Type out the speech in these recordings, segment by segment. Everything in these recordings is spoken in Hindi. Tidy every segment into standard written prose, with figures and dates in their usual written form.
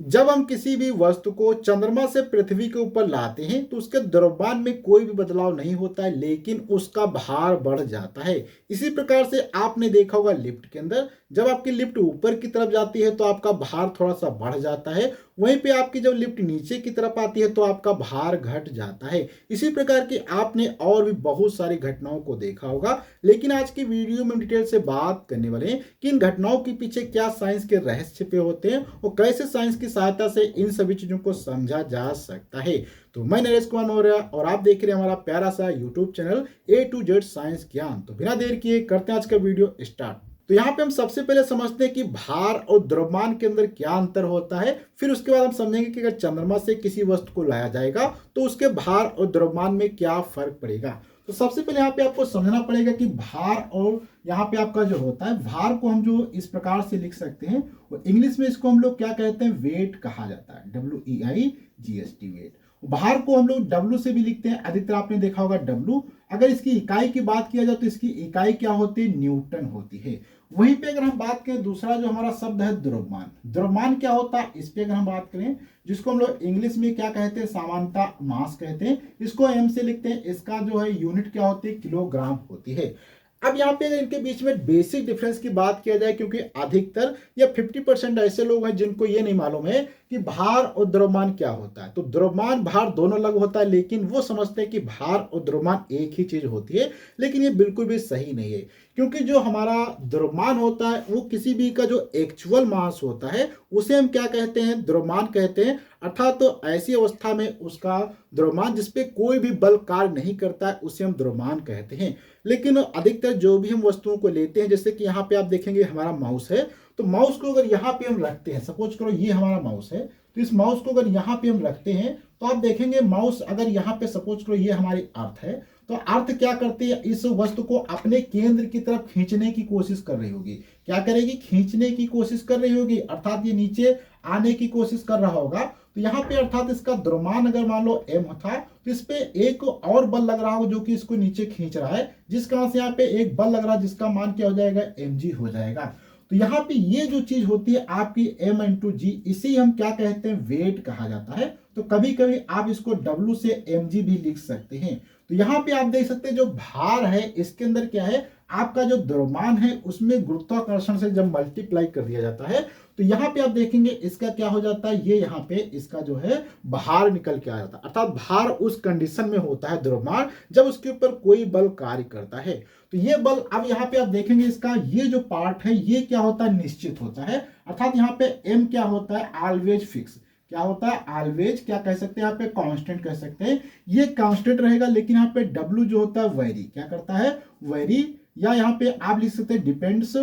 जब हम किसी भी वस्तु को चंद्रमा से पृथ्वी के ऊपर लाते हैं तो उसके द्रव्यमान में कोई भी बदलाव नहीं होता है, लेकिन उसका भार बढ़ जाता है। इसी प्रकार से आपने देखा होगा लिफ्ट के अंदर, जब आपकी लिफ्ट ऊपर की तरफ जाती है तो आपका भार थोड़ा सा बढ़ जाता है, वहीं पे आपकी जब लिफ्ट नीचे की तरफ आती है तो आपका भार घट जाता है। इसी प्रकार की आपने और भी बहुत सारी घटनाओं को देखा होगा, लेकिन आज की वीडियो में हम डिटेल से बात करने वाले हैं कि इन घटनाओं के पीछे क्या साइंस के रहस्य छिपे होते हैं और कैसे साइंस की सहायता से इन सभी चीजों को समझा जा सकता है। तो मैं नरेश कुमार मौर्य और आप देख रहे हैं हमारा प्यारा सा YouTube channel A to Z science ज्ञान। तो बिना देर किए करते हैं आज का वीडियो स्टार्ट। तो यहाँ पे हम सबसे पहले समझते हैं कि भार और द्रव्यमान के अंदर क्या अंतर होता है, फिर उसके बाद हम समझेंगे कि अगर चंद्रमा से किसी वस्तु को लाया जाएगा तो उसके भार और द्रव्यमान में क्या फर्क पड़ेगा। तो सबसे पहले यहाँ पे आपको समझना पड़ेगा कि भार और यहाँ पे आपका जो होता है, भार को हम जो इस प्रकार से लिख सकते हैं, और इंग्लिश में इसको हम लोग क्या कहते हैं, वेट कहा जाता है, WEIGST वेट। भार को हम लोग W से भी लिखते हैं, अधिकतर आपने देखा होगा W। अगर इसकी इकाई की बात किया जाए तो इसकी इकाई क्या होती है, न्यूटन होती है। वहीं पे अगर हम बात करें दूसरा जो हमारा शब्द है द्रव्यमान, द्रव्यमान क्या होता है इस पे अगर हम बात करें, जिसको हम लोग इंग्लिश में क्या कहते हैं, सामान्यता मास कहते हैं, इसको M से लिखते हैं। इसका जो है यूनिट क्या होती है, किलोग्राम होती है। अब यहाँ पे अगर इनके बीच में बेसिक डिफरेंस की बात किया जाए, क्योंकि अधिकतर या 50% ऐसे लोग हैं जिनको ये नहीं मालूम है कि भार और द्रव्यमान क्या होता है। तो द्रव्यमान भार दोनों अलग होता है, लेकिन वो समझते हैं कि भार और द्रव्यमान एक ही चीज होती है, लेकिन ये बिल्कुल भी सही नहीं है। क्योंकि जो हमारा द्रव्यमान होता है वो किसी भी का जो एक्चुअल मास होता है उसे हम क्या कहते हैं, द्रव्यमान कहते हैं। अर्थात तो ऐसी अवस्था में उसका द्रव्यमान जिसपे कोई भी बल कार्य नहीं करता है उसे हम द्रव्यमान कहते हैं। लेकिन अधिकतर जो भी हम वस्तुओं को लेते हैं, जैसे कि यहाँ पे आप देखेंगे हमारा माउस है, तो माउस को अगर यहाँ पे हम रखते हैं, सपोज करो ये हमारा माउस है, तो इस माउस को अगर यहाँ पे हम रखते हैं तो आप देखेंगे माउस अगर यहाँ पे सपोज करो ये हमारी अर्थ है, तो अर्थ क्या करती है, इस वस्तु को अपने केंद्र की तरफ खींचने की कोशिश कर रही होगी। क्या करेगी, खींचने की कोशिश कर रही होगी, अर्थात ये नीचे आने की कोशिश कर रहा होगा। तो यहाँ पे अर्थात इसका द्रव्यमान अगर मान लो M था, तो इस पे एक और बल लग रहा होगा जो कि इसको नीचे खींच रहा है, जिस कारण से यहाँ पे एक बल लग रहा है जिसका मान क्या हो जाएगा, mg हो जाएगा। तो यहाँ पे ये जो चीज होती है आपकी M × G, इसी हम क्या कहते हैं, वेट कहा जाता है। तो कभी कभी आप इसको W से mg भी लिख सकते हैं। तो यहाँ पे आप देख सकते हैं जो भार है इसके अंदर क्या है, आपका जो द्रव्यमान है उसमें गुरुत्वाकर्षण से जब मल्टीप्लाई कर दिया जाता है तो यहाँ पे आप देखेंगे इसका क्या हो जाता है, ये यहाँ पे इसका जो है भार निकल के आ जाता है। अर्थात भार उस कंडीशन में होता है द्रव्यमान जब उसके ऊपर कोई बल कार्य करता है। तो ये बल, अब यहाँ पे आप देखेंगे इसका ये जो पार्ट है ये क्या होता है, निश्चित होता है। अर्थात यहाँ पे M क्या होता है, ऑलवेज फिक्स। क्या होता है, ऑलवेज क्या कह सकते हैं, यहाँ पे कांस्टेंट कह सकते हैं, ये कांस्टेंट रहेगा। लेकिन यहाँ पे W जो होता है वेरी, क्या करता है, वेरी, या यहाँ पे आप लिख सकते हैं डिपेंड्स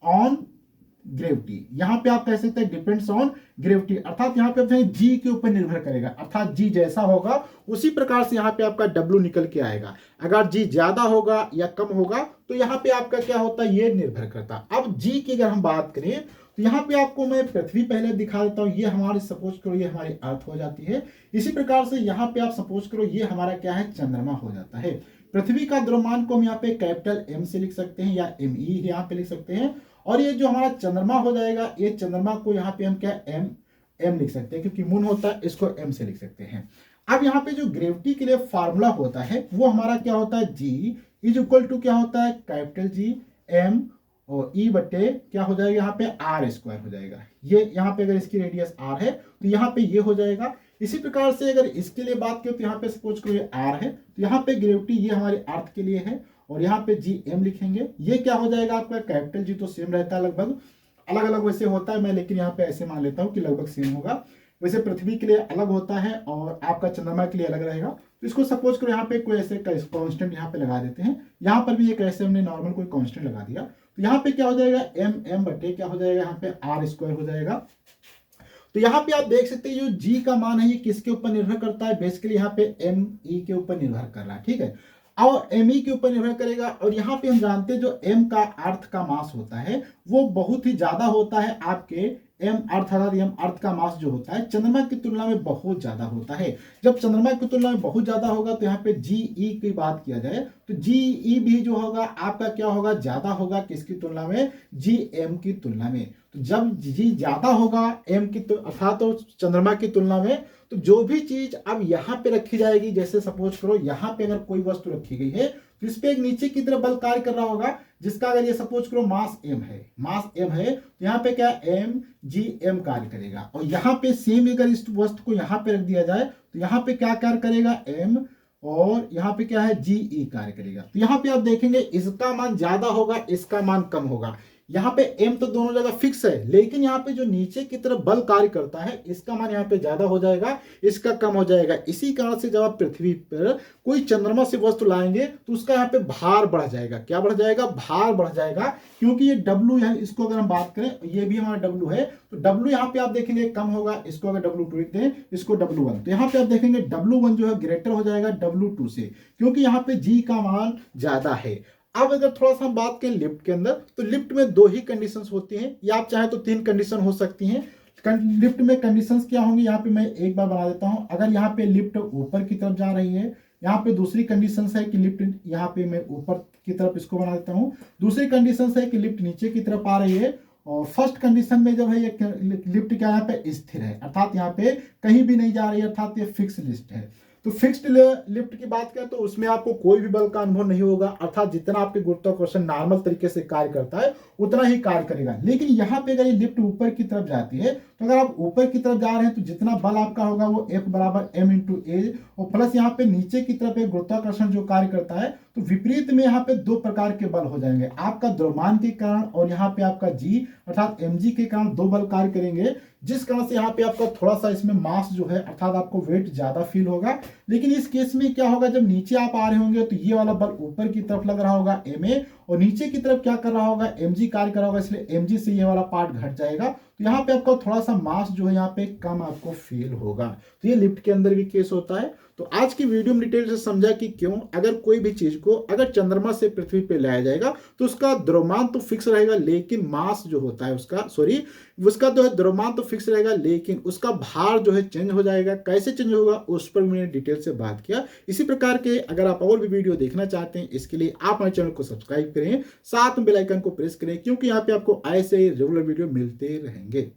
ऑन ग्रेविटी। यहाँ पे आप कह सकते हैं डिपेंड्स ऑन ग्रेविटी, अर्थात यहाँ पे जी के ऊपर निर्भर करेगा। अर्थात जी जैसा होगा उसी प्रकार से यहाँ पे आपका डब्ल्यू निकल के आएगा। अगर जी ज्यादा होगा या कम होगा तो यहाँ पे आपका क्या होता है, ये निर्भर करता। अब जी की अगर हम बात करें तो यहाँ पे आपको मैं पृथ्वी पहले दिखा देता हूँ। ये हमारे सपोज करो ये हमारी अर्थ हो जाती है। इसी प्रकार से यहाँ पे आप सपोज करो ये हमारा क्या है, चंद्रमा हो जाता है। पृथ्वी का द्रव्यमान को हम यहाँ पे कैपिटल M से लिख सकते हैं या ME यहाँ पे लिख सकते हैं, और ये जो हमारा चंद्रमा हो जाएगा, ये चंद्रमा को यहाँ पे हम क्या M लिख सकते हैं, क्योंकि मून होता है इसको M से लिख सकते हैं। अब यहाँ पे जो ग्रेविटी के लिए फार्मूला होता है वो हमारा क्या होता है, G = क्या होता है, कैपिटल G M और E बटे क्या हो जाएगा, यहाँ पे R² हो जाएगा। ये यहाँ पे अगर इसकी रेडियस R है तो यहाँ पे ये हो जाएगा। इसी प्रकार से अगर इसके लिए बात करें तो यहाँ पे सपोज करो ये R है, तो यहाँ पे ग्रेविटी ये हमारे अर्थ के लिए है, और यहाँ पे GM लिखेंगे। ये क्या हो जाएगा आपका, कैपिटल G तो सेम रहता है लगभग, अलग अलग वैसे होता है, मैं लेकिन यहाँ पे ऐसे मान लेता हूँ कि लगभग सेम होगा। वैसे पृथ्वी के लिए अलग होता है और आपका चंद्रमा के लिए अलग रहेगा। तो इसको सपोज करो यहाँ पे कोई ऐसे कांस्टेंट यहाँ पे लगा देते हैं, यहाँ पर भी एक ऐसे हमने नॉर्मल कोई कांस्टेंट लगा दिया, तो यहाँ पे क्या हो जाएगा, M बटे क्या हो जाएगा, यहाँ पे R² हो जाएगा। तो यहाँ पे आप देख सकते हैं जो G का मान है ये किसके ऊपर निर्भर करता है, बेसिकली यहाँ पे ME के ऊपर निर्भर कर रहा है, ठीक है, और ME के ऊपर निर्भर करेगा। और यहाँ पे हम जानते हैं जो M का अर्थ का मास होता है वो बहुत ही ज्यादा होता है आपके M अर्थ का मास जो होता है चंद्रमा की तुलना में बहुत ज्यादा होता है। जब चंद्रमा की तुलना में बहुत ज्यादा होगा तो यहाँ पे GE की बात किया जाए तो GE भी जो होगा आपका क्या होगा, ज्यादा होगा किसकी तुलना में, GM की तुलना में। जब जी ज्यादा होगा एम की अर्थात तो चंद्रमा की तुलना में, तो जो भी चीज अब यहाँ पे रखी जाएगी, जैसे सपोज करो यहाँ पे अगर कोई वस्तु रखी गई है तो इस पे एक नीचे की तरफ बल कार्य कर रहा होगा, जिसका अगर ये सपोज करो मास एम है, तो यहाँ पे क्या एम जी एम कार्य करेगा। और यहाँ पे सेम अगर इस वस्तु को यहाँ पे रख दिया जाए तो यहाँ पे क्या कार्य करेगा एम, और यहाँ पे क्या है जी ई कार्य करेगा। तो यहाँ पे आप देखेंगे इसका मान ज्यादा होगा, इसका मान कम होगा। यहाँ पे m तो दोनों जगह फिक्स है, लेकिन यहाँ पे जो नीचे की तरफ बल कार्य करता है इसका मान यहाँ पे ज्यादा हो जाएगा, इसका कम हो जाएगा। इसी कारण से जब आप पृथ्वी पर कोई चंद्रमा से वस्तु लाएंगे तो उसका यहाँ पे भार बढ़ जाएगा। क्या बढ़ जाएगा? भार बढ़ जाएगा, क्योंकि ये W है, इसको अगर हम बात करें ये भी हमारा W है, तो W यहाँ पे आप देखेंगे कम होगा। इसको अगर W2 लिखते हैं, इसको W1, तो यहाँ पे आप देखेंगे W1 जो है ग्रेटर हो जाएगा W2 से, क्योंकि यहाँ पे G का मान ज्यादा है। अब अगर थोड़ा सा हम बात करें लिफ्ट के अंदर, तो लिफ्ट में दो ही कंडीशंस होती हैं, या आप चाहे तो तीन कंडीशन हो सकती हैं। लिफ्ट में कंडीशंस क्या होंगी, यहाँ पे मैं एक बार बना देता हूं। अगर यहाँ पे लिफ्ट ऊपर की तरफ जा रही है, यहाँ पे दूसरी कंडीशन है कि लिफ्ट, यहाँ पे मैं ऊपर की तरफ इसको बना देता हूँ। दूसरी कंडीशन है कि लिफ्ट नीचे की तरफ आ रही है, और फर्स्ट कंडीशन में जब है ये लिफ्ट क्या यहाँ पे स्थिर है, अर्थात यहाँ पे कहीं भी नहीं जा रही है, अर्थात ये फिक्स लिफ्ट है। तो फिक्स्ड लिफ्ट की बात करें तो उसमें आपको कोई भी बल का अनुभव नहीं होगा, अर्थात जितना आपके गुरुत्वाकर्षण नॉर्मल तरीके से कार्य करता है उतना ही कार्य करेगा। लेकिन यहाँ पे अगर ये लिफ्ट ऊपर की तरफ जाती है, तो अगर आप ऊपर की तरफ जा रहे हैं तो जितना बल आपका होगा वो F बराबर m इंटू ए, और प्लस यहाँ पे नीचे की तरफ एक गुरुत्वाकर्षण जो कार्य करता है, तो विपरीत में यहाँ पे दो प्रकार के बल हो जाएंगे, आपका द्रव्यमान के कारण और यहाँ पे आपका G अर्थात mg के कारण दो बल कार्य करेंगे, जिस कारण से यहाँ पे आपका थोड़ा सा इसमें मास जो है अर्थात आपको वेट ज्यादा फील होगा। लेकिन इस केस में क्या होगा, जब नीचे आप आ रहे होंगे तो ये वाला बल ऊपर की तरफ लग रहा होगा ma, और नीचे की तरफ क्या कर रहा होगा mg कार्य कर रहा होगा, इसलिए mg से ये वाला पार्ट घट जाएगा। तो यहाँ पे आपका थोड़ा सा मास जो है यहाँ पे कम आपको फील होगा। तो ये लिफ्ट के अंदर भी केस होता है। तो आज की वीडियो में डिटेल से समझा कि क्यों अगर कोई भी चीज को अगर चंद्रमा से पृथ्वी पे लाया जाएगा तो उसका द्रव्यमान तो फिक्स रहेगा, लेकिन मास जो होता है उसका जो है द्रव्यमान तो फिक्स रहेगा, लेकिन उसका भार जो है चेंज हो जाएगा। कैसे चेंज होगा उस पर मैंने डिटेल से बात किया। इसी प्रकार के अगर आप और भी वीडियो देखना चाहते हैं, इसके लिए आप हमारे चैनल को सब्सक्राइब करें, साथ में बेल आइकन को प्रेस करें, क्योंकि यहाँ पे आपको ऐसे रेगुलर वीडियो मिलते रहेंगे।